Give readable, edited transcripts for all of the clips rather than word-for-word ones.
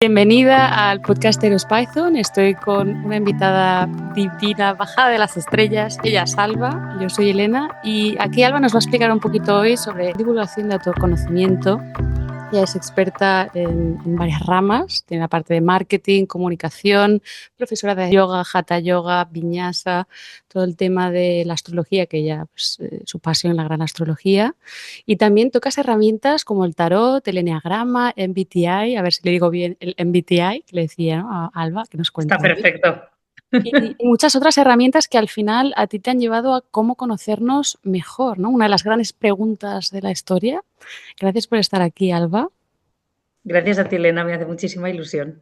Bienvenida al podcast Eros Python. Estoy con una invitada divina, bajada de las estrellas. Ella es Alba, yo soy Elena y aquí Alba nos va a explicar un poquito hoy sobre divulgación de autoconocimiento. Ella es experta en varias ramas, tiene la parte de marketing, comunicación, profesora de yoga, hatha yoga, vinyasa, todo el tema de la astrología, que ella, pues, su pasión, la gran astrología. Y también tocas herramientas como el tarot, el eneagrama, MBTI, a ver si le digo bien el MBTI, que le decía, ¿no?, a Alba, que nos cuenta Está hoy. perfecto. Y muchas otras herramientas que al final a ti te han llevado a cómo conocernos mejor, ¿no? Una de las grandes preguntas de la historia. Gracias por estar aquí, Alba. Gracias a ti, Elena, me hace muchísima ilusión.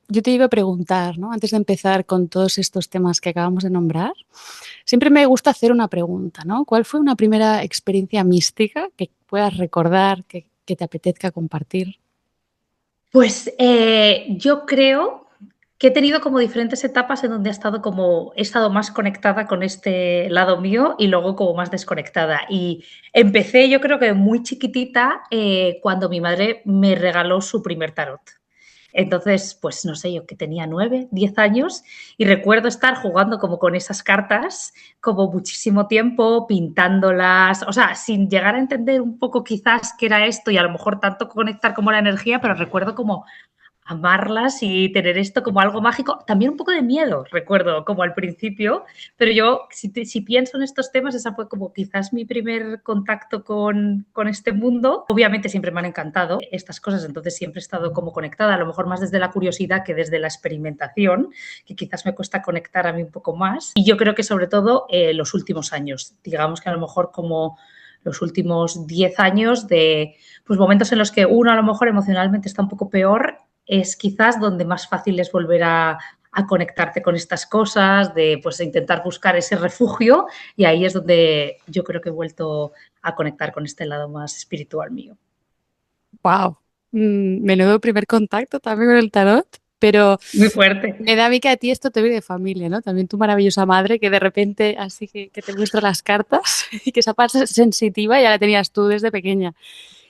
Yo te iba a preguntar, ¿no?, antes de empezar con todos estos temas que acabamos de nombrar, siempre me gusta hacer una pregunta, ¿no? ¿Cuál fue una primera experiencia mística que puedas recordar, que te apetezca compartir? Pues yo creo que he tenido como diferentes etapas en donde he estado más conectada con este lado mío y luego como más desconectada. Y empecé, yo creo que muy chiquitita, cuando mi madre me regaló su primer tarot. Entonces, pues no sé, yo que tenía 9, 10 años y recuerdo estar jugando como con esas cartas como muchísimo tiempo, pintándolas, o sea, sin llegar a entender un poco quizás qué era esto y a lo mejor tanto conectar como la energía, pero recuerdo como amarlas y tener esto como algo mágico. También un poco de miedo, recuerdo, como al principio, pero yo, si pienso en estos temas, esa fue como quizás mi primer contacto con este mundo. Obviamente siempre me han encantado estas cosas, entonces siempre he estado como conectada, a lo mejor más desde la curiosidad que desde la experimentación, que quizás me cuesta conectar a mí un poco más. Y yo creo que sobre todo los últimos años, digamos que a lo mejor como los últimos 10 años de pues, momentos en los que uno a lo mejor emocionalmente está un poco peor, es quizás donde más fácil es volver a conectarte con estas cosas, de pues intentar buscar ese refugio, y ahí es donde yo creo que he vuelto a conectar con este lado más espiritual mío. ¡Wow! Menudo primer contacto también con el tarot, pero Muy fuerte. me da a mí que a ti esto te viene de familia, ¿no? También tu maravillosa madre que de repente así que te muestra las cartas y que esa parte sensitiva ya la tenías tú desde pequeña.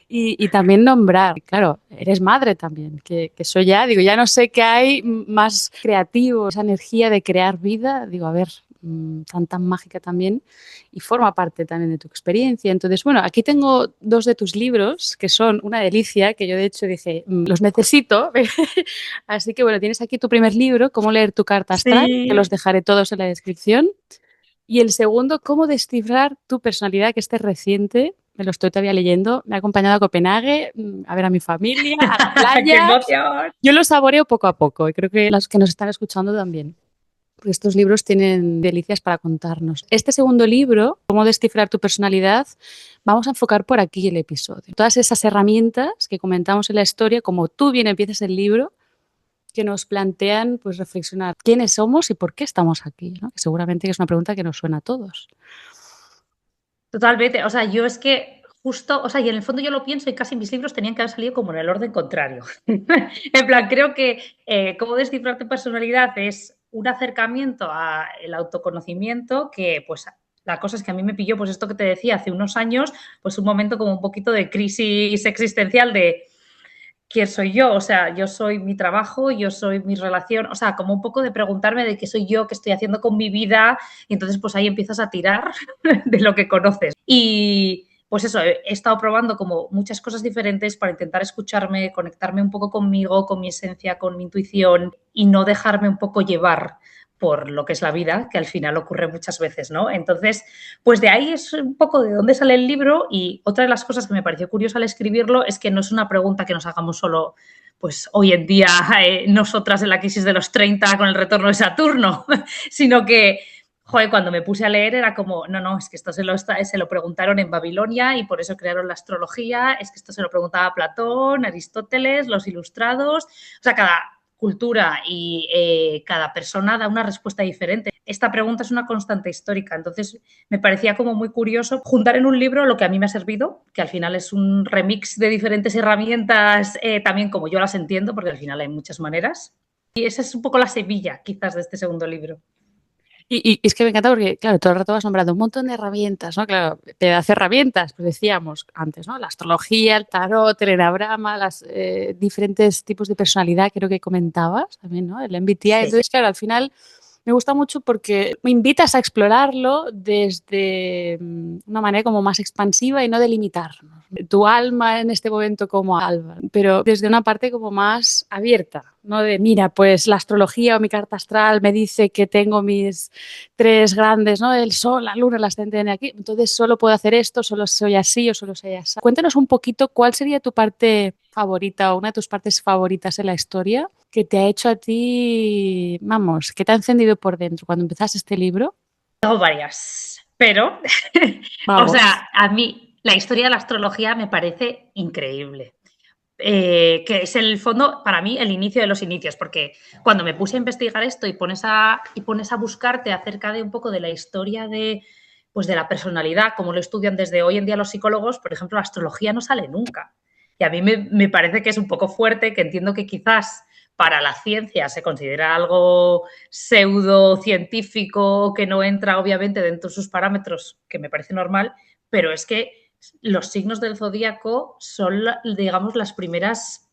Y también nombrar, claro, eres madre también, que eso ya, digo, ya no sé qué hay más creativo, esa energía de crear vida, digo, a ver, tan mágica también, y forma parte también de tu experiencia. Entonces, bueno, aquí tengo dos de tus libros, que son una delicia, que yo de hecho dije, los necesito, así que bueno, tienes aquí tu primer libro, Cómo leer tu carta astral, que los Sí, dejaré todos en la descripción. Y el segundo, Cómo descifrar tu personalidad, que este es reciente, me lo estoy todavía leyendo, me ha acompañado a Copenhague, a ver a mi familia, a la qué playa. emoción. Yo lo saboreo poco a poco y creo que los que nos están escuchando también, porque estos libros tienen delicias para contarnos. Este segundo libro, Cómo descifrar tu personalidad, vamos a enfocar por aquí el episodio. Todas esas herramientas que comentamos en la historia, como tú bien empiezas el libro, que nos plantean pues reflexionar quiénes somos y por qué estamos aquí, ¿no? Que seguramente es una pregunta que nos suena a todos. Totalmente, o sea, yo es que justo, o sea, y en el fondo yo lo pienso y casi mis libros tenían que haber salido como en el orden contrario. En plan, creo que cómo descifrar tu personalidad es un acercamiento al autoconocimiento que, pues, la cosa es que a mí me pilló, pues esto que te decía hace unos años, pues un momento como un poquito de crisis existencial de quién soy yo, o sea, yo soy mi trabajo, yo soy mi relación, o sea, como un poco de preguntarme de qué soy yo, qué estoy haciendo con mi vida, y entonces pues ahí empiezas a tirar de lo que conoces. Y pues eso, he estado probando como muchas cosas diferentes para intentar escucharme, conectarme un poco conmigo, con mi esencia, con mi intuición y no dejarme un poco llevar por lo que es la vida, que al final ocurre muchas veces, ¿no? Entonces, pues de ahí es un poco de dónde sale el libro, y otra de las cosas que me pareció curiosa al escribirlo es que no es una pregunta que nos hagamos solo pues hoy en día nosotras en la crisis de los 30 con el retorno de Saturno, sino que, joder, cuando me puse a leer era como, no, es que esto se lo preguntaron en Babilonia y por eso crearon la astrología, es que esto se lo preguntaba Platón, Aristóteles, los ilustrados, o sea, cada cultura y cada persona da una respuesta diferente. Esta pregunta es una constante histórica, entonces me parecía como muy curioso juntar en un libro lo que a mí me ha servido, que al final es un remix de diferentes herramientas, también como yo las entiendo, porque al final hay muchas maneras. Y esa es un poco la semilla, quizás, de este segundo libro. Y es que me encanta porque, claro, todo el rato vas nombrando un montón de herramientas, ¿no? Claro, pedazo de herramientas, pues decíamos antes, ¿no? La astrología, el tarot, el enagrama, las diferentes tipos de personalidad, creo que comentabas también, ¿no? El MBTI. Sí, Entonces, claro, al final me gusta mucho porque me invitas a explorarlo desde una manera como más expansiva y no delimitarnos. Tu alma en este momento como Alba, pero desde una parte como más abierta, no de, mira, pues la astrología o mi carta astral me dice que tengo mis tres grandes, ¿no? El sol, la luna, el ascendente en aquí, entonces solo puedo hacer esto, solo soy así o solo soy así. Cuéntanos un poquito cuál sería tu parte favorita o una de tus partes favoritas en la historia que te ha hecho a ti, vamos, que te ha encendido por dentro cuando empezaste este libro. tengo varias, pero, o Vamos. sea, a mí la historia de la astrología me parece increíble. Que es el fondo, para mí, el inicio de los inicios, porque cuando me puse a investigar esto y pones a buscarte acerca de un poco de la historia pues de la personalidad, como lo estudian desde hoy en día los psicólogos, por ejemplo, la astrología no sale nunca. Y a mí me parece que es un poco fuerte, que entiendo que quizás para la ciencia se considera algo pseudocientífico que no entra obviamente dentro de sus parámetros, que me parece normal, pero es que los signos del zodíaco son, digamos, las primeras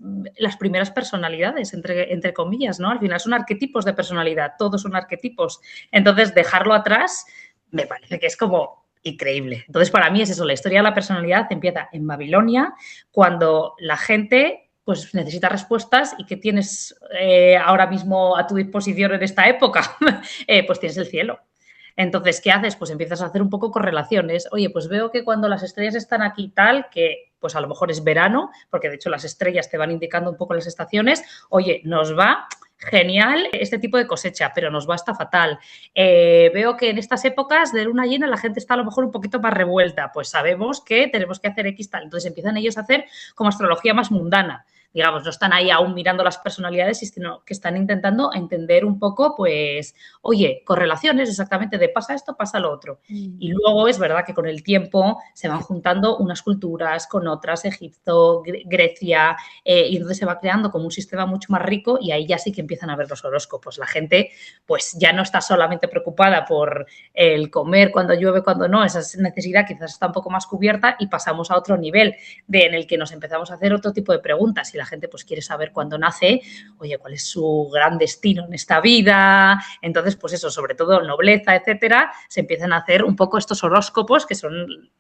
personalidades, entre comillas, ¿no? Al final son arquetipos de personalidad, todos son arquetipos. Entonces, dejarlo atrás me parece que es como increíble. Entonces, para mí es eso, la historia de la personalidad empieza en Babilonia, cuando la gente pues necesita respuestas y que tienes ahora mismo a tu disposición en esta época, pues tienes el cielo. Entonces, ¿qué haces? Pues empiezas a hacer un poco correlaciones. Oye, pues veo que cuando las estrellas están aquí tal, que pues a lo mejor es verano, porque de hecho las estrellas te van indicando un poco las estaciones. Oye, nos va genial este tipo de cosecha, pero nos va hasta fatal. Veo que en estas épocas de luna llena la gente está a lo mejor un poquito más revuelta, pues sabemos que tenemos que hacer X tal. Entonces empiezan ellos a hacer como astrología más mundana. Digamos, no están ahí aún mirando las personalidades, sino que están intentando entender un poco, pues, oye, correlaciones exactamente de pasa esto, pasa lo otro. Y luego es verdad que con el tiempo se van juntando unas culturas con otras, Egipto, Grecia, y entonces se va creando como un sistema mucho más rico y ahí ya sí que empiezan a ver los horóscopos. La gente pues ya no está solamente preocupada por el comer cuando llueve, cuando no, esa necesidad quizás está un poco más cubierta y pasamos a otro nivel en el que nos empezamos a hacer otro tipo de preguntas y la gente pues quiere saber cuándo nace, oye, cuál es su gran destino en esta vida. Entonces, pues eso, sobre todo nobleza, etcétera, se empiezan a hacer un poco estos horóscopos que son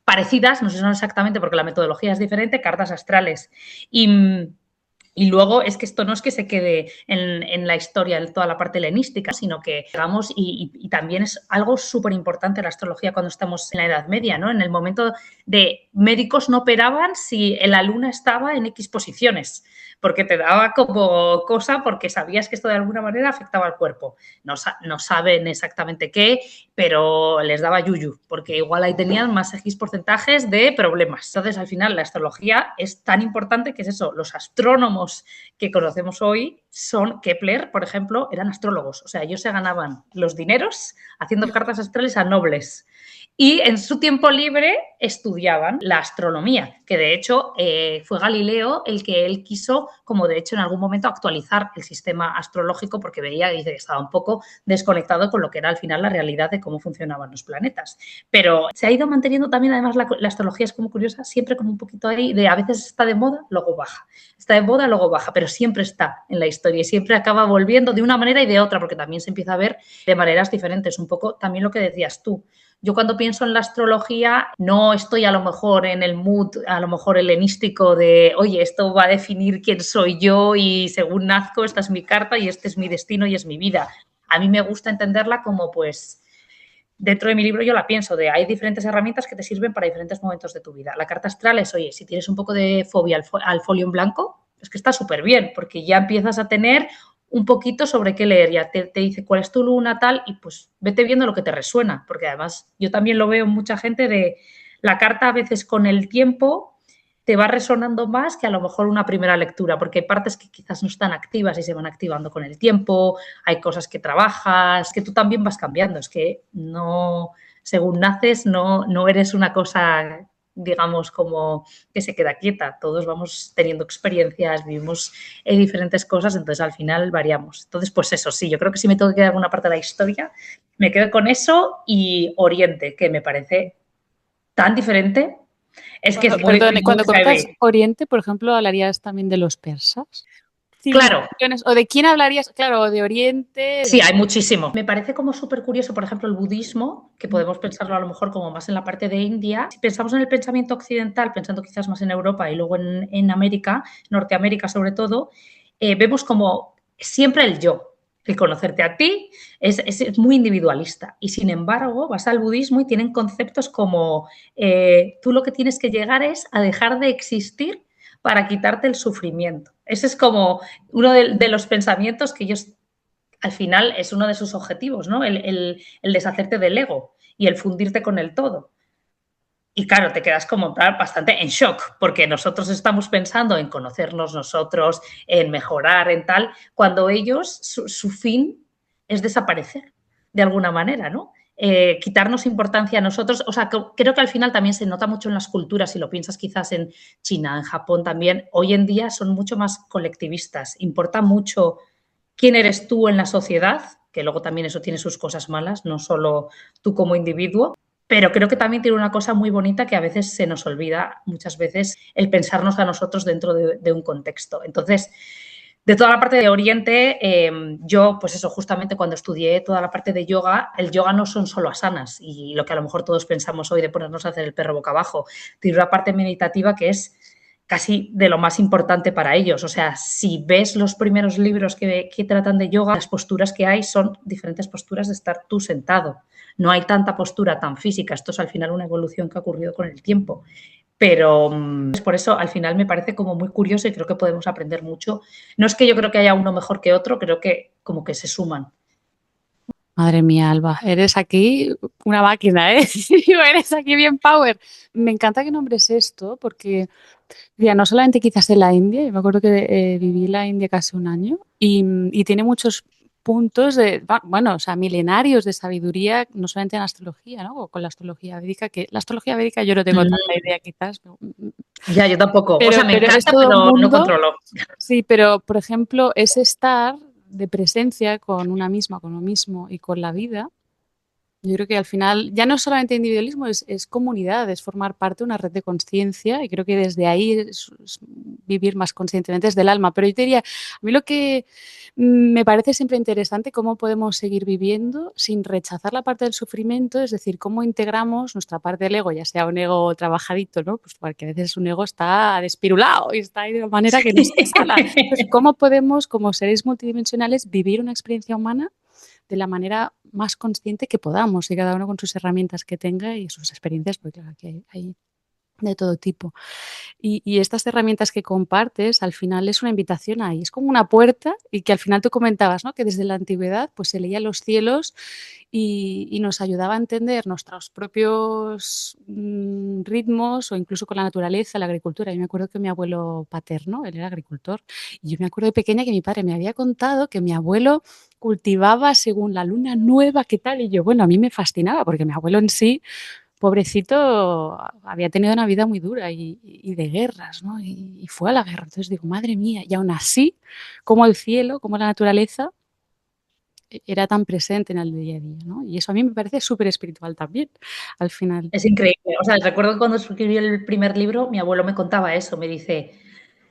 parecidas, no sé si son exactamente porque la metodología es diferente, cartas astrales. Y luego es que esto no es que se quede en la historia, en toda la parte helenística, sino que, digamos, y también es algo súper importante la astrología cuando estamos en la Edad Media, ¿no? En el momento de médicos no operaban si la luna estaba en X posiciones, porque te daba como cosa, porque sabías que esto de alguna manera afectaba al cuerpo. No saben exactamente qué, pero les daba yuyu, porque igual ahí tenían más X porcentajes de problemas. Entonces, al final, la astrología es tan importante que es eso, los astrónomos que conocemos hoy son Kepler, por ejemplo, eran astrólogos, o sea, ellos se ganaban los dineros haciendo cartas astrales a nobles. Y en su tiempo libre estudiaban la astronomía, que de hecho fue Galileo el que él quiso, como de hecho en algún momento, actualizar el sistema astrológico porque veía dice, que estaba un poco desconectado con lo que era al final la realidad de cómo funcionaban los planetas. Pero se ha ido manteniendo también, además la astrología es como curiosa, siempre como un poquito ahí de a veces está de moda, luego baja. Está de moda, luego baja, pero siempre está en la historia y siempre acaba volviendo de una manera y de otra, porque también se empieza a ver de maneras diferentes. Un poco también lo que decías tú. Yo cuando pienso en la astrología no estoy a lo mejor en el mood, a lo mejor helenístico de, oye, esto va a definir quién soy yo y según nazco esta es mi carta y este es mi destino y es mi vida. A mí me gusta entenderla como pues dentro de mi libro yo la pienso de hay diferentes herramientas que te sirven para diferentes momentos de tu vida. La carta astral es, oye, si tienes un poco de fobia al folio en blanco, es que está súper bien porque ya empiezas a tener un poquito sobre qué leer, ya te dice cuál es tu luna, tal, y pues vete viendo lo que te resuena, porque además yo también lo veo en mucha gente de la carta a veces con el tiempo te va resonando más que a lo mejor una primera lectura, porque hay partes que quizás no están activas y se van activando con el tiempo, hay cosas que trabajas, que tú también vas cambiando, es que no, según naces, no eres una cosa digamos, como que se queda quieta. Todos vamos teniendo experiencias, vivimos diferentes cosas, entonces al final variamos. Entonces, pues eso, sí, yo creo que si me tengo que quedar alguna parte de la historia, me quedo con eso y Oriente, que me parece tan diferente. Es que es Perdón, muy cuando comentas heavy. Oriente, por ejemplo, ¿hablarías también de los persas? Claro, Civilizaciones, ¿o de quién hablarías? Claro, de sí, Oriente. hay muchísimo. Me parece como súper curioso, por ejemplo, el budismo, que podemos pensarlo a lo mejor como más en la parte de India. Si pensamos en el pensamiento occidental, pensando quizás más en Europa y luego en América, Norteamérica sobre todo, vemos como siempre el yo, el conocerte a ti es muy individualista. Y sin embargo, vas al budismo y tienen conceptos como tú lo que tienes que llegar es a dejar de existir para quitarte el sufrimiento. Ese es como uno de los pensamientos que ellos al final es uno de sus objetivos, ¿no? El deshacerte del ego y el fundirte con el todo. Y claro, te quedas como bastante en shock, porque nosotros estamos pensando en conocernos nosotros, en mejorar, en tal, cuando ellos, su fin es desaparecer, de alguna manera, ¿no? Quitarnos importancia a nosotros. O sea, creo que al final también se nota mucho en las culturas, si lo piensas quizás en China, en Japón también, hoy en día son mucho más colectivistas, importa mucho quién eres tú en la sociedad, que luego también eso tiene sus cosas malas, no solo tú como individuo, pero creo que también tiene una cosa muy bonita que a veces se nos olvida, muchas veces, el pensarnos a nosotros dentro de un contexto. Entonces, de toda la parte de Oriente, yo, pues eso, justamente cuando estudié toda la parte de yoga, el yoga no son solo asanas y lo que a lo mejor todos pensamos hoy de ponernos a hacer el perro boca abajo, tiene una parte meditativa que es casi de lo más importante para ellos. O sea, si ves los primeros libros que tratan de yoga, las posturas que hay son diferentes posturas de estar tú sentado. No hay tanta postura tan física. Esto es al final una evolución que ha ocurrido con el tiempo. Pero por eso al final me parece como muy curioso y creo que podemos aprender mucho. No es que yo creo que haya uno mejor que otro, creo que como que se suman. Madre mía, Alba, eres aquí una máquina, ¿eh? Digo, eres aquí bien power. Me encanta que nombres esto porque, ya no solamente quizás en la India, yo me acuerdo que viví en la India casi un año y tiene muchos puntos de, bueno, o sea, milenarios de sabiduría, no solamente en astrología, ¿no? O con la astrología védica, que la astrología védica yo no tengo tanta idea quizás, ¿no? Ya, yo tampoco. O sea, me Pero es encanta, todo un pero no mundo. controlo. Sí, pero por ejemplo, ese estar de presencia con una misma, con uno mismo y con la vida, yo creo que al final ya no es solamente individualismo, es comunidad, es formar parte de una red de conciencia y creo que desde ahí es vivir más conscientemente desde el alma. Pero yo te diría, a mí lo que me parece siempre interesante, cómo podemos seguir viviendo sin rechazar la parte del sufrimiento, es decir, cómo integramos nuestra parte del ego, ya sea un ego trabajadito, ¿no? Pues porque a veces un ego está despirulado y está ahí de una manera que no es sana. Entonces, ¿cómo podemos, como seres multidimensionales, vivir una experiencia humana de la manera más consciente que podamos y cada uno con sus herramientas que tenga y sus experiencias, porque claro, que hay de todo tipo. Y estas herramientas que compartes, al final es una invitación ahí, es como una puerta y que al final tú comentabas, ¿no? Que desde la antigüedad pues se leía los cielos y nos ayudaba a entender nuestros propios ritmos o incluso con la naturaleza, la agricultura. Yo me acuerdo que mi abuelo paterno, él era agricultor, y yo me acuerdo de pequeña que mi padre me había contado que mi abuelo cultivaba según la luna nueva, ¿qué tal? Y yo, bueno, a mí me fascinaba porque mi abuelo en sí pobrecito, había tenido una vida muy dura y de guerras, ¿no? Y fue a la guerra. Entonces digo, madre mía, y aún así, como el cielo, como la naturaleza, era tan presente en el día a día, ¿no? Y eso a mí me parece súper espiritual también, al final. Es increíble. O sea, recuerdo que cuando escribí el primer libro, mi abuelo me contaba eso. Me dice,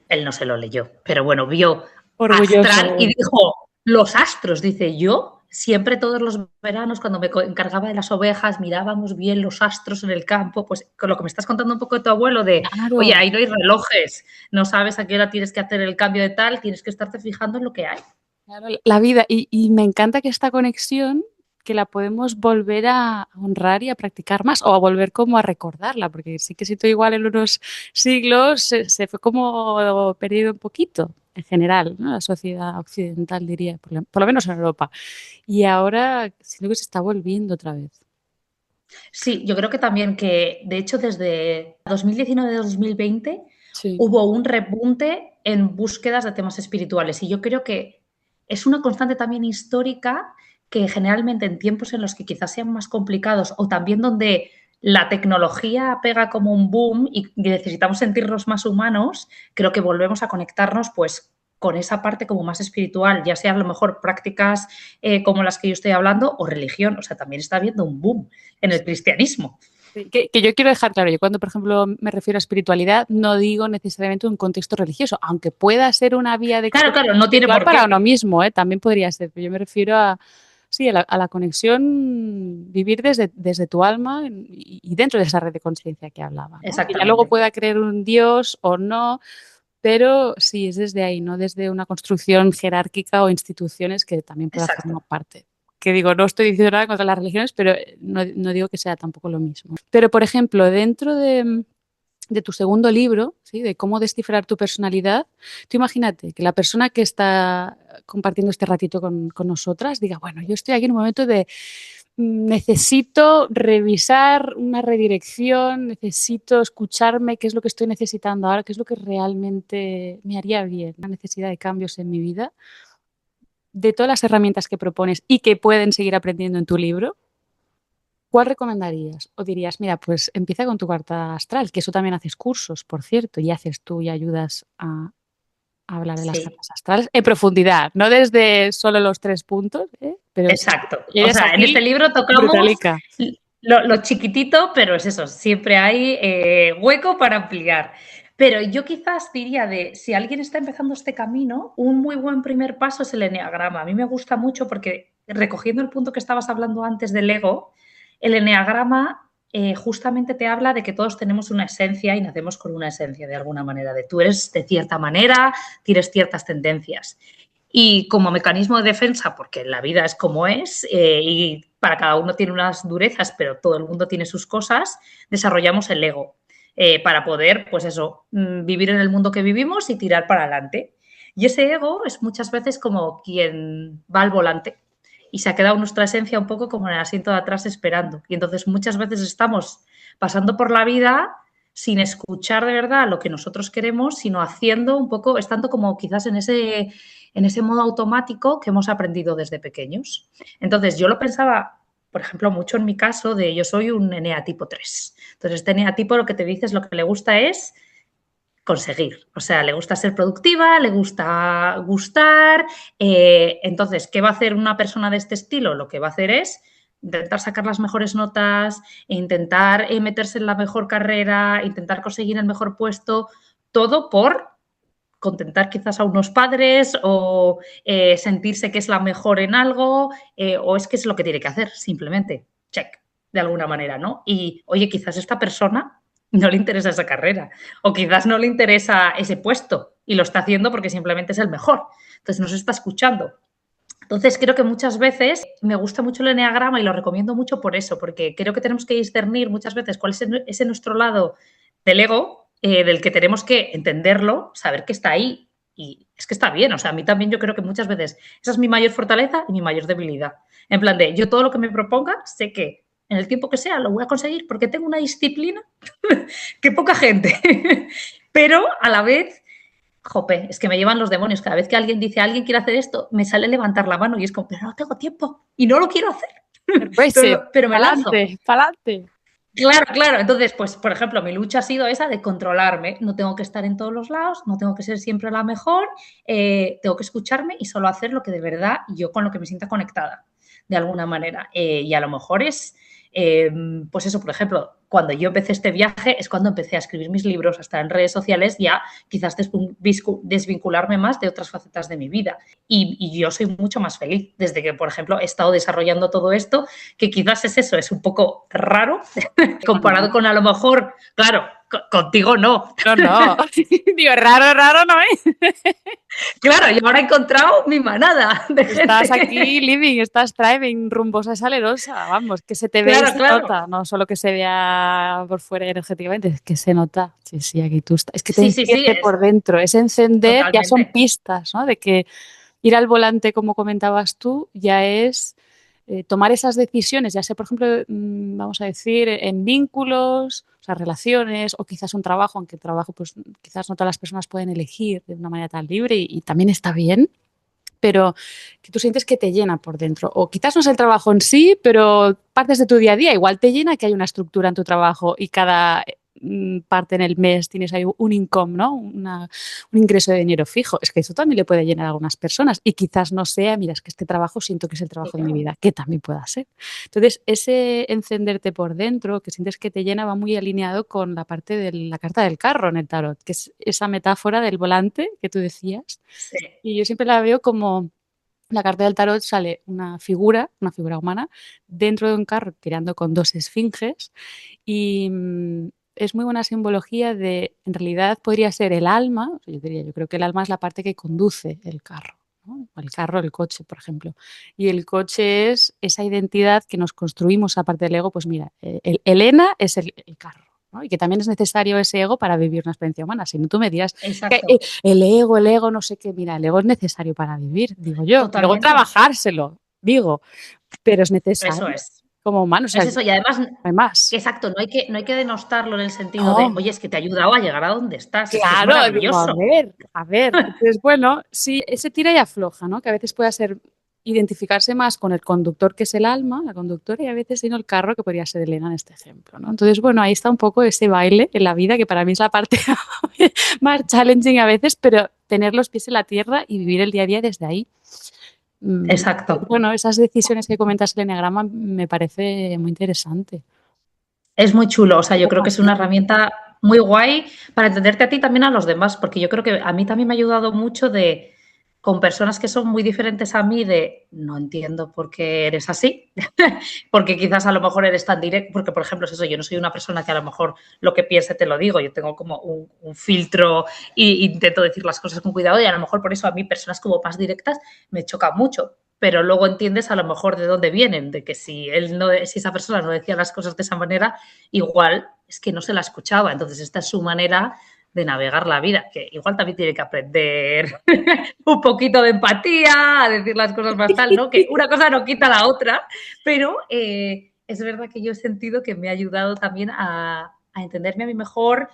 él no se lo leyó, pero bueno, vio Orgulloso. Astral y dijo, los astros, dice yo. Siempre todos los veranos, cuando me encargaba de las ovejas, mirábamos bien los astros en el campo, pues con lo que me estás contando un poco de tu abuelo, de, oye, Claro, ahí no hay relojes, no sabes a qué hora tienes que hacer el cambio de tal, tienes que estarte fijando en lo que hay. claro, la vida. Y me encanta que esta conexión que la podemos volver a honrar y a practicar más o a volver como a recordarla, porque sí que siento igual en unos siglos se fue como perdido un poquito en general, ¿no? La sociedad occidental diría, por lo menos en Europa. Y ahora siento que se está volviendo otra vez. Sí, yo creo que también que, de hecho, desde 2019-2020 Sí. hubo un repunte en búsquedas de temas espirituales y yo creo que es una constante también histórica que generalmente en tiempos en los que quizás sean más complicados o también donde la tecnología pega como un boom y necesitamos sentirnos más humanos, creo que volvemos a conectarnos pues con esa parte como más espiritual, ya sea a lo mejor prácticas como las que yo estoy hablando o religión. O sea, también está habiendo un boom en el cristianismo. Sí, que yo quiero dejar claro, yo cuando, por ejemplo, me refiero a espiritualidad, no digo necesariamente un contexto religioso, aunque pueda ser una vía de Claro, expresión claro, no tiene espiritual por para qué. uno mismo, también podría ser, pero yo me refiero a, sí, a la conexión, vivir desde tu alma y dentro de esa red de conciencia que hablaba, ¿no? Que ya luego Exactamente, pueda creer un Dios o no, pero sí, es desde ahí, no desde una construcción jerárquica o instituciones que también pueda exacto. formar parte. Que digo, no estoy diciendo nada contra las religiones, pero no digo que sea tampoco lo mismo. Pero, por ejemplo, dentro de tu segundo libro, ¿sí? De cómo descifrar tu personalidad, tú imagínate que la persona que está compartiendo este ratito con nosotras diga, bueno, yo estoy aquí en un momento de necesito revisar una redirección, necesito escucharme, qué es lo que estoy necesitando ahora, qué es lo que realmente me haría bien, la necesidad de cambios en mi vida. De todas las herramientas que propones y que pueden seguir aprendiendo en tu libro, ¿cuál recomendarías? O dirías, mira, pues empieza con tu carta astral, que eso también haces cursos, por cierto, y haces tú y ayudas a hablar de las Sí, cartas astrales en profundidad, no desde solo los 3 puntos, pero sí, exacto. O eres sea, en este aquí libro tocamos brutalica. lo chiquitito, pero es eso, siempre hay hueco para ampliar. Pero yo quizás diría de, si alguien está empezando este camino, un muy buen primer paso es el eneagrama. A mí me gusta mucho porque, recogiendo el punto que estabas hablando antes del ego, el eneagrama justamente te habla de que todos tenemos una esencia y nacemos con una esencia de alguna manera, de tú eres de cierta manera, tienes ciertas tendencias. Y como mecanismo de defensa, porque la vida es como es y para cada uno tiene unas durezas, pero todo el mundo tiene sus cosas, desarrollamos el ego para poder, pues eso, vivir en el mundo que vivimos y tirar para adelante. Y ese ego es muchas veces como quien va al volante y se ha quedado nuestra esencia un poco como en el asiento de atrás esperando. Y entonces muchas veces estamos pasando por la vida sin escuchar de verdad lo que nosotros queremos, sino haciendo un poco, estando como quizás en ese modo automático que hemos aprendido desde pequeños. Entonces, yo lo pensaba, por ejemplo, mucho en mi caso, de yo soy un ENEA tipo 3. Entonces, este ENEA tipo lo que te dices, lo que le gusta es conseguir. O sea, le gusta ser productiva, le gusta gustar. Entonces, ¿qué va a hacer una persona de este estilo? Lo que va a hacer es intentar sacar las mejores notas, intentar meterse en la mejor carrera, intentar conseguir el mejor puesto, todo por contentar quizás a unos padres o sentirse que es la mejor en algo o es que es lo que tiene que hacer, simplemente. Check, de alguna manera, ¿no? Y oye, quizás esta persona no le interesa esa carrera o quizás no le interesa ese puesto y lo está haciendo porque simplemente es el mejor. Entonces nos está escuchando. Entonces creo que muchas veces me gusta mucho el eneagrama y lo recomiendo mucho por eso, porque creo que tenemos que discernir muchas veces cuál es ese nuestro lado del ego, del que tenemos que entenderlo, saber que está ahí. Y es que está bien, o sea, a mí también yo creo que muchas veces esa es mi mayor fortaleza y mi mayor debilidad. En plan de, yo todo lo que me proponga, sé que en el tiempo que sea lo voy a conseguir porque tengo una disciplina que poca gente. Pero a la vez jope, es que me llevan los demonios. Cada vez que alguien dice, alguien quiere hacer esto, me sale levantar la mano y es como, pero no tengo tiempo y no lo quiero hacer. Embrace it, pero me lanzo. pa'lante, pa'lante. Claro, claro. Entonces, pues, por ejemplo, mi lucha ha sido esa de controlarme. No tengo que estar en todos los lados, no tengo que ser siempre la mejor, tengo que escucharme y solo hacer lo que de verdad yo con lo que me sienta conectada, de alguna manera. Y a lo mejor es, pues eso, por ejemplo, cuando yo empecé este viaje es cuando empecé a escribir mis libros, a estar en redes sociales, ya quizás desvincularme más de otras facetas de mi vida. Y yo soy mucho más feliz desde que, por ejemplo, he estado desarrollando todo esto, que quizás es eso, es un poco raro comparado No, con a lo mejor, claro, contigo no. no, no. Digo, raro, raro no es. Claro, yo ahora he encontrado mi manada de Estás aquí gente. living, estás thriving, rumbo a salerosa, vamos, que se te ve y Claro, se claro. nota, no solo que se vea por fuera energéticamente, es que se nota. Sí, sí, aquí tú estás. Es que te Sí, sí, sí, enciende es por dentro, es encender, ya son totalmente. pistas, ¿no? De que ir al volante, como comentabas tú, ya es tomar esas decisiones, ya sea, por ejemplo, vamos a decir, en vínculos, o sea, relaciones, o quizás un trabajo, aunque el trabajo, pues quizás no todas las personas pueden elegir de una manera tan libre y también está bien, pero que tú sientes que te llena por dentro. O quizás no es el trabajo en sí, pero partes de tu día a día igual te llena que hay una estructura en tu trabajo y cada parte en el mes tienes ahí un income, ¿no? Un ingreso de dinero fijo. Es que eso también le puede llenar a algunas personas y quizás no sea, mira, es que este trabajo siento que es el trabajo de mi vida, que también pueda ser. Entonces, ese encenderte por dentro, que sientes que te llena, va muy alineado con la parte de la carta del carro en el tarot, que es esa metáfora del volante que tú decías. Sí, Y yo siempre la veo como la carta del tarot sale una figura humana, dentro de un carro tirando con dos esfinges y es muy buena simbología de, en realidad podría ser el alma, yo creo que el alma es la parte que conduce el carro, ¿no? El carro, el coche, por ejemplo. Y el coche es esa identidad que nos construimos aparte del ego, pues mira, Elena es el carro. ¿No? Y que también es necesario ese ego para vivir una experiencia humana. Si no, tú me dirás que exacto, el ego, no sé qué, mira, el ego es necesario para vivir, digo yo. Luego totalmente. trabajárselo, digo, pero es Eso necesario es. como humano, o Es sea, no eso. Y además, hay más. exacto, no hay que denostarlo en el sentido de, No, oye, es que te ha ayudado a llegar a donde estás, es que es claro, digo, maravilloso. a ver. Entonces, bueno, sí, ese tira y afloja, ¿no? Que a veces puede ser identificarse más con el conductor, que es el alma, la conductora, y a veces sino el carro, que podría ser Elena en este ejemplo, ¿no? Entonces, bueno, ahí está un poco ese baile en la vida, que para mí es la parte más challenging a veces, pero tener los pies en la tierra y vivir el día a día desde ahí. Exacto. Bueno, esas decisiones que comentas el enneagrama me parece muy interesante. Es muy chulo, o sea, yo creo que es una herramienta muy guay para entenderte a ti también a los demás, porque yo creo que a mí también me ha ayudado mucho de con personas que son muy diferentes a mí de no entiendo por qué eres así, porque quizás a lo mejor eres tan directo, porque por ejemplo es eso, yo no soy una persona que a lo mejor lo que piense te lo digo, yo tengo como un filtro e intento decir las cosas con cuidado y a lo mejor por eso a mí personas como más directas me chocan mucho, pero luego entiendes a lo mejor de dónde vienen, de que si si esa persona no decía las cosas de esa manera, igual es que no se la escuchaba. Entonces, esta es su manera de navegar la vida, que igual también tiene que aprender un poquito de empatía, a decir las cosas más tal, ¿no? Que una cosa no quita la otra, pero es verdad que yo he sentido que me ha ayudado también a entenderme a mí mejor,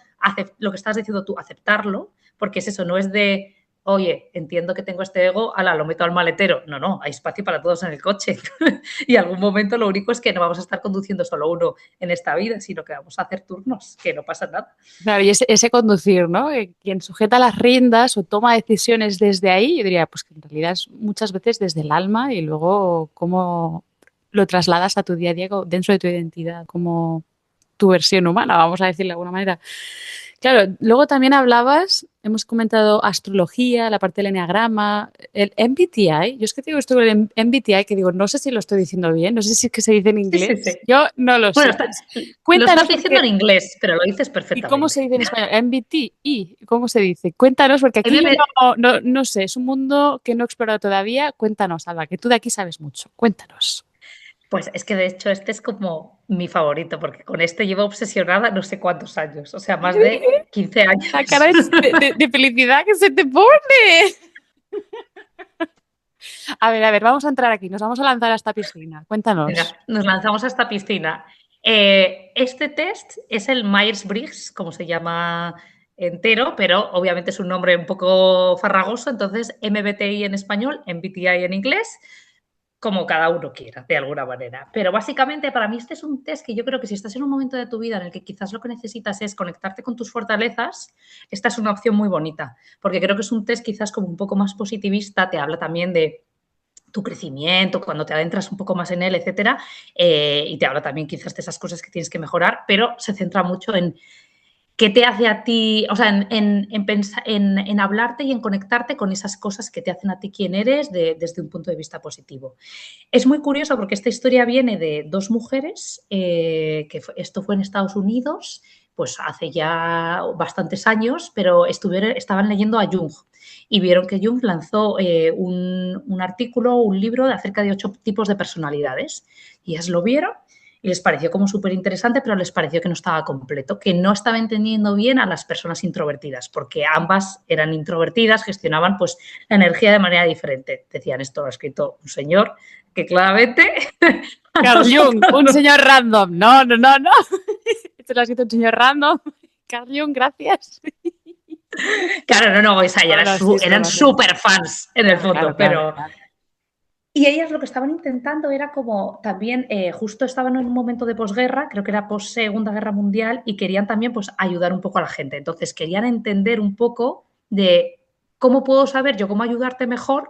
lo que estás diciendo tú, aceptarlo, porque es eso, no es de oye, entiendo que tengo este ego, ala, lo meto al maletero. No, no, hay espacio para todos en el coche. Y algún momento lo único es que no vamos a estar conduciendo solo uno en esta vida, sino que vamos a hacer turnos, que no pasa nada. Claro, y ese conducir, ¿no? Quien sujeta las riendas o toma decisiones desde ahí, yo diría, pues que en realidad es muchas veces desde el alma y luego cómo lo trasladas a tu día a día dentro de tu identidad, como tu versión humana, vamos a decirlo de alguna manera. Claro, luego también hablabas, hemos comentado astrología, la parte del enneagrama, el MBTI. Yo es que digo esto con el MBTI, que digo, no sé si lo estoy diciendo bien, no sé si es que se dice en Sí, sí, sí. inglés. Yo no lo Bueno, sé. lo Cuéntanos estás diciendo en porque inglés, pero lo dices ¿y cómo se perfectamente. dice en español? MBTI, ¿cómo se dice? Cuéntanos, porque aquí yo no sé, es un mundo que no he explorado todavía. Cuéntanos, Alba, que tú de aquí sabes mucho. Cuéntanos. Pues es que de hecho este es como mi favorito, porque con este llevo obsesionada no sé cuántos años, o sea, más de 15 La cara años. de felicidad que se te pone. A ver, vamos a entrar aquí, nos vamos a lanzar a esta piscina. Cuéntanos. Venga, nos lanzamos a esta piscina. Este test es el Myers-Briggs, como se llama entero, pero obviamente es un nombre un poco farragoso, entonces MBTI en español, MBTI en inglés, como cada uno quiera, de alguna manera. Pero básicamente para mí este es un test que yo creo que si estás en un momento de tu vida en el que quizás lo que necesitas es conectarte con tus fortalezas, esta es una opción muy bonita, porque creo que es un test quizás como un poco más positivista, te habla también de tu crecimiento, cuando te adentras un poco más en él, etcétera, y te habla también quizás de esas cosas que tienes que mejorar, pero se centra mucho en qué te hace a ti, o sea, en hablarte y en conectarte con esas cosas que te hacen a ti quien eres desde un punto de vista positivo. Es muy curioso porque esta historia viene de dos mujeres, esto fue en Estados Unidos, pues hace ya bastantes años, pero estaban leyendo a Jung y vieron que Jung lanzó un artículo, un libro de acerca de 8 tipos de personalidades. Y ellas lo vieron y les pareció como súper interesante, pero les pareció que no estaba completo, que no estaba entendiendo bien a las personas introvertidas, porque ambas eran introvertidas, gestionaban pues la energía de manera diferente. Decían, esto lo ha escrito un señor que claramente a Carl Jung, nosotros un no. señor random. No. Esto lo ha escrito un señor random. Carl Jung, gracias. Claro, no, o sea, No, no, sí, es eran broma, sí. súper fans en el Claro, fondo, claro, claro. pero... Y ellas lo que estaban intentando era como también, justo estaban en un momento de posguerra, creo que era post Segunda Guerra Mundial, y querían también pues ayudar un poco a la gente. Entonces querían entender un poco de cómo puedo saber yo cómo ayudarte mejor.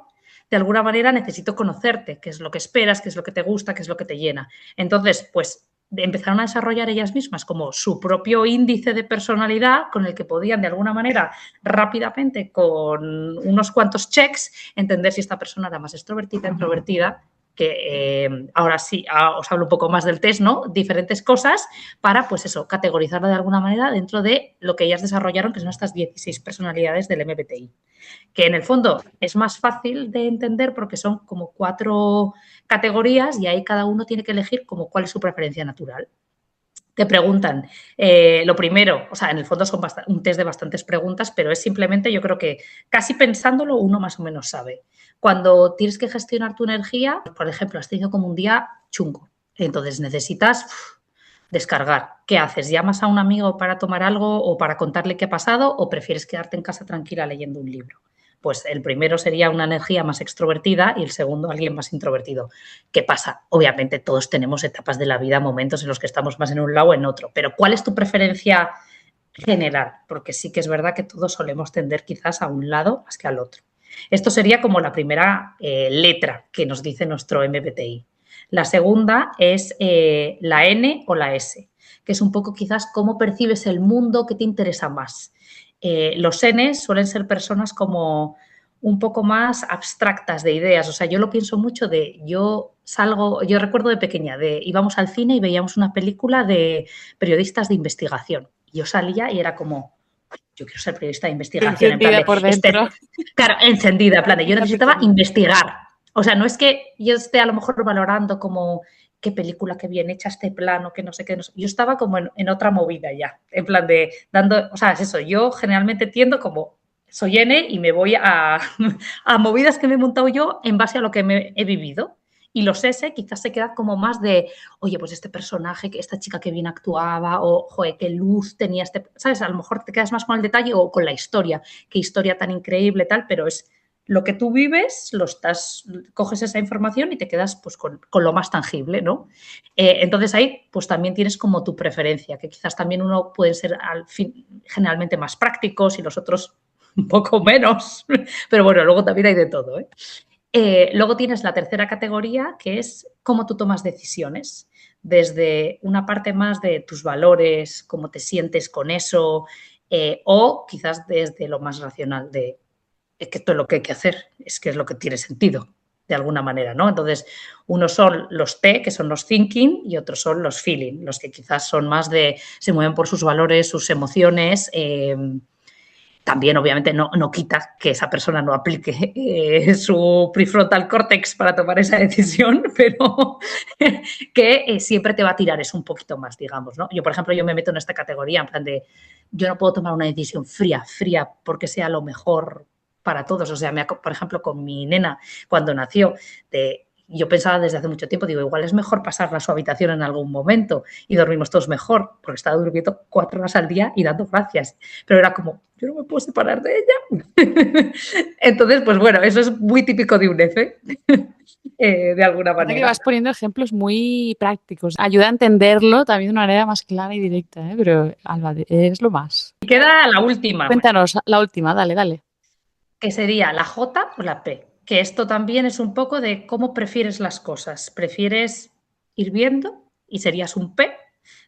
De alguna manera necesito conocerte, qué es lo que esperas, qué es lo que te gusta, qué es lo que te llena. Entonces, pues empezaron a desarrollar ellas mismas como su propio índice de personalidad con el que podían de alguna manera rápidamente, con unos cuantos checks, entender si esta persona era más extrovertida, introvertida, que ahora sí os hablo un poco más del test, ¿no? Diferentes cosas para, pues eso, categorizarla de alguna manera dentro de lo que ellas desarrollaron, que son estas 16 personalidades del MBTI, que en el fondo es más fácil de entender porque son como 4 categorías y ahí cada uno tiene que elegir como cuál es su preferencia natural. Te preguntan, lo primero, o sea, en el fondo son un test de bastantes preguntas, pero es simplemente, yo creo que casi pensándolo uno más o menos sabe. Cuando tienes que gestionar tu energía, por ejemplo, has tenido como un día chungo, entonces necesitas descargar. ¿Qué haces? ¿Llamas a un amigo para tomar algo o para contarle qué ha pasado o prefieres quedarte en casa tranquila leyendo un libro? Pues el primero sería una energía más extrovertida y el segundo alguien más introvertido. ¿Qué pasa? Obviamente todos tenemos etapas de la vida, momentos en los que estamos más en un lado o en otro, pero ¿cuál es tu preferencia general? Porque sí que es verdad que todos solemos tender quizás a un lado más que al otro. Esto sería como la primera letra que nos dice nuestro MBTI. La segunda es la N o la S, que es un poco quizás cómo percibes el mundo, qué te interesa más. Los N suelen ser personas como un poco más abstractas de ideas. O sea, yo lo pienso mucho yo recuerdo de pequeña, íbamos al cine y veíamos una película de periodistas de investigación. Y yo salía y era como, yo quiero ser periodista de investigación, en plan Encendida de, por dentro. claro, encendida, en plan de, yo Una necesitaba pizarra. investigar. O sea, no es que yo esté a lo mejor valorando como qué película, qué bien hecha este plano, que no sé qué. No sé. Yo estaba como en otra movida ya, en plan de dando, o sea, es eso, yo generalmente tiendo como, soy N y me voy a movidas que me he montado yo en base a lo que he vivido. Y los S quizás se quedan como más de, oye, pues este personaje, esta chica que bien actuaba, o, joder, qué luz tenía este, ¿sabes? A lo mejor te quedas más con el detalle o con la historia, qué historia tan increíble, tal, pero es lo que tú vives, coges esa información y te quedas pues con lo más tangible, ¿no? Entonces ahí pues también tienes como tu preferencia, que quizás también uno puede ser al fin, generalmente más prácticos y los otros un poco menos, pero bueno, luego también hay de todo, ¿eh? Luego tienes la tercera categoría, que es cómo tú tomas decisiones, desde una parte más de tus valores, cómo te sientes con eso, o quizás desde lo más racional, de es que esto es lo que hay que hacer, es que es lo que tiene sentido, de alguna manera, ¿no? Entonces, unos son los T, que son los thinking, y otros son los feeling, los que quizás son más se mueven por sus valores, sus emociones, también, obviamente, no quita que esa persona no aplique su prefrontal cortex para tomar esa decisión, pero que siempre te va a tirar eso un poquito más, digamos, ¿no? Yo, por ejemplo, yo me meto en esta categoría, en plan de, yo no puedo tomar una decisión fría, porque sea lo mejor para todos. O sea, por ejemplo, con mi nena, cuando nació, yo pensaba desde hace mucho tiempo, digo, igual es mejor pasarla a su habitación en algún momento y dormimos todos mejor, porque estaba durmiendo 4 horas al día y dando gracias. Pero era como, yo no me puedo separar de ella. Entonces, pues bueno, eso es muy típico de un F, de alguna Parece que manera. vas poniendo ejemplos muy prácticos. Ayuda a entenderlo también de una manera más clara y directa, ¿eh? Pero, Alba, es lo más. Y queda la última, Cuéntanos la última, dale, dale. que sería la J o la P, que esto también es un poco de cómo prefieres las cosas. ¿Prefieres ir viendo y serías un P?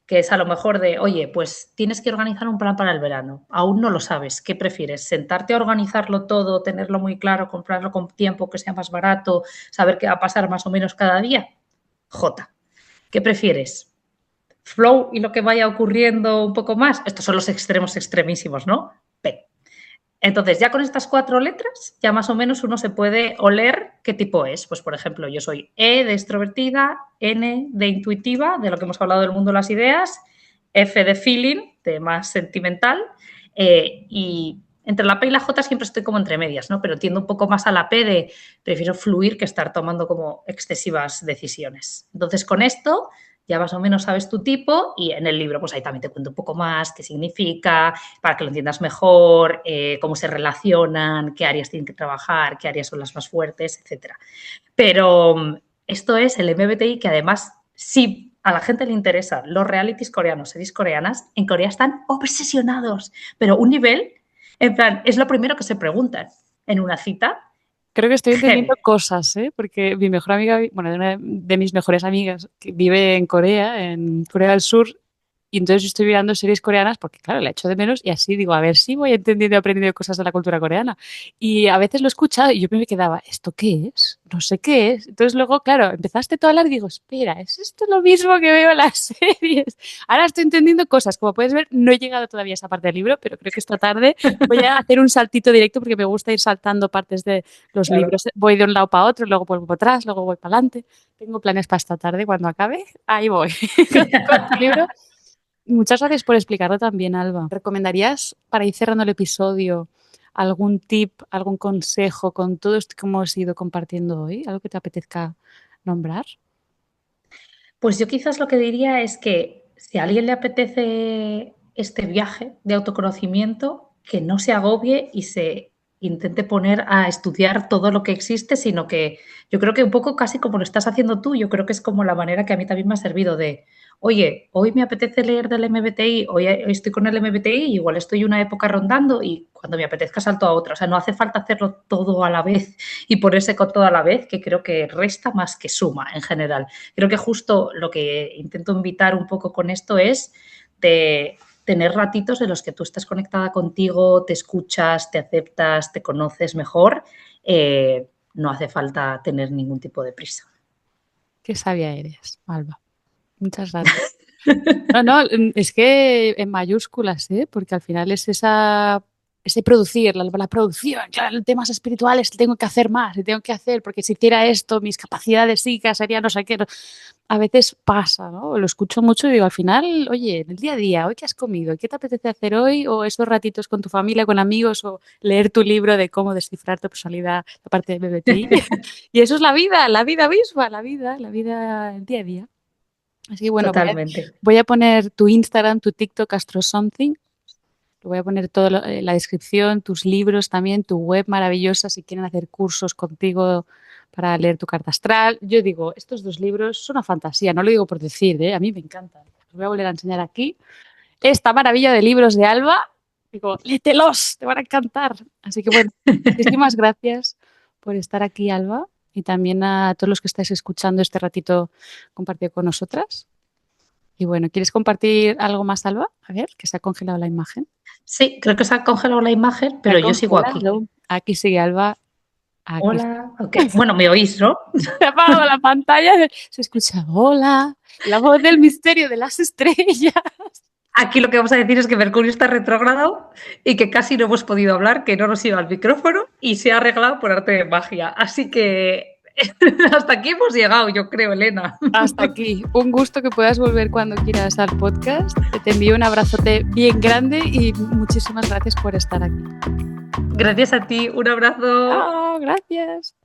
Que es a lo mejor de, oye, pues tienes que organizar un plan para el verano, aún no lo sabes, ¿qué prefieres? ¿Sentarte a organizarlo todo, tenerlo muy claro, comprarlo con tiempo, que sea más barato, saber qué va a pasar más o menos cada día? J. ¿Qué prefieres? ¿Flow y lo que vaya ocurriendo un poco más? Estos son los extremos extremísimos, ¿no? P. Entonces, ya con estas 4 letras, ya más o menos uno se puede oler qué tipo es. Pues, por ejemplo, yo soy E de extrovertida, N de intuitiva, de lo que hemos hablado del mundo de las ideas, F de feeling, de más sentimental, y entre la P y la J siempre estoy como entre medias, ¿no? Pero tiendo un poco más a la P prefiero fluir que estar tomando como excesivas decisiones. Entonces, con esto ya más o menos sabes tu tipo y en el libro pues ahí también te cuento un poco más qué significa, para que lo entiendas mejor, cómo se relacionan, qué áreas tienen que trabajar, qué áreas son las más fuertes, etcétera. Pero esto es el MBTI que además, si a la gente le interesan los realities coreanos, series coreanas, en Corea están obsesionados, pero un nivel, en plan, es lo primero que se preguntan en una cita. Creo que estoy entendiendo Heavy. cosas, ¿eh? Porque mi mejor amiga, bueno, una de mis mejores amigas, que vive en Corea del Sur, y entonces yo estoy mirando series coreanas porque, claro, la echo de menos y así digo, a ver si voy entendiendo y aprendiendo cosas de la cultura coreana. Y a veces lo he escuchado y yo me quedaba, ¿esto qué es? No sé qué es. Entonces luego, claro, empezaste tú a hablar y digo, espera, ¿es esto lo mismo que veo en las series? Ahora estoy entendiendo cosas. Como puedes ver, no he llegado todavía a esa parte del libro, pero creo que esta tarde voy a hacer un saltito directo porque me gusta ir saltando partes de los Claro. libros. Voy de un lado para otro, luego vuelvo para atrás, luego voy para adelante. Tengo planes para esta tarde. Cuando acabe, ahí voy con tu libro. Muchas gracias por explicarlo también, Alba. ¿Recomendarías, para ir cerrando el episodio, algún tip, algún consejo con todo esto que hemos ido compartiendo hoy? ¿Algo que te apetezca nombrar? Pues yo quizás lo que diría es que si a alguien le apetece este viaje de autoconocimiento, que no se agobie y se intente poner a estudiar todo lo que existe, sino que yo creo que un poco casi como lo estás haciendo tú, yo creo que es como la manera que a mí también me ha servido de, oye, hoy me apetece leer del MBTI, hoy estoy con el MBTI, igual estoy una época rondando y cuando me apetezca salto a otra. O sea, no hace falta hacerlo todo a la vez y ponerse con todo a la vez, que creo que resta más que suma en general. Creo que justo lo que intento invitar un poco con esto es de tener ratitos en los que tú estás conectada contigo, te escuchas, te aceptas, te conoces mejor. No hace falta tener ningún tipo de prisa. Qué sabia eres, Alba. Muchas gracias. No, no, es que en mayúsculas, ¿eh? Porque al final es ese producir, la producción, claro, temas espirituales, tengo que hacer más, y tengo que hacer, porque si hiciera esto, mis capacidades psíquicas serían no sé qué. A veces pasa, ¿no? Lo escucho mucho y digo, al final, oye, en el día a día, ¿hoy qué has comido? ¿Qué te apetece hacer hoy? O esos ratitos con tu familia, con amigos, o leer tu libro de cómo descifrar tu personalidad, la parte de BBTI. Y eso es la vida misma, la vida, el día a día. Así que bueno, Totalmente. voy a poner tu Instagram, tu TikTok, Astro Something. Lo voy a poner todo la descripción, tus libros también, tu web maravillosa si quieren hacer cursos contigo para leer tu carta astral. Yo digo, estos dos libros son una fantasía, no lo digo por decir, ¿eh? A mí me encantan. Los voy a volver a enseñar aquí. Esta maravilla de libros de Alba, digo, lételos, te van a encantar. Así que bueno, muchísimas gracias por estar aquí, Alba, y también a todos los que estáis escuchando este ratito compartido con nosotras. Y bueno, ¿quieres compartir algo más, Alba? A ver, que se ha congelado la imagen. Sí, creo que se ha congelado la imagen, Se ha pero yo sigo aquí. congelado. Aquí sigue Alba. Aquí Hola. Okay. Bueno, me oís, ¿no? se ha apagado la pantalla. Se escucha, hola, la voz del misterio de las estrellas. Aquí lo que vamos a decir es que Mercurio está retrógrado y que casi no hemos podido hablar, que no nos iba el micrófono y se ha arreglado por arte de magia. Así que hasta aquí hemos llegado, yo creo, Elena. Hasta aquí. Un gusto que puedas volver cuando quieras al podcast. Te envío un abrazote bien grande y muchísimas gracias por estar aquí. Gracias a ti, un abrazo. Chao, gracias.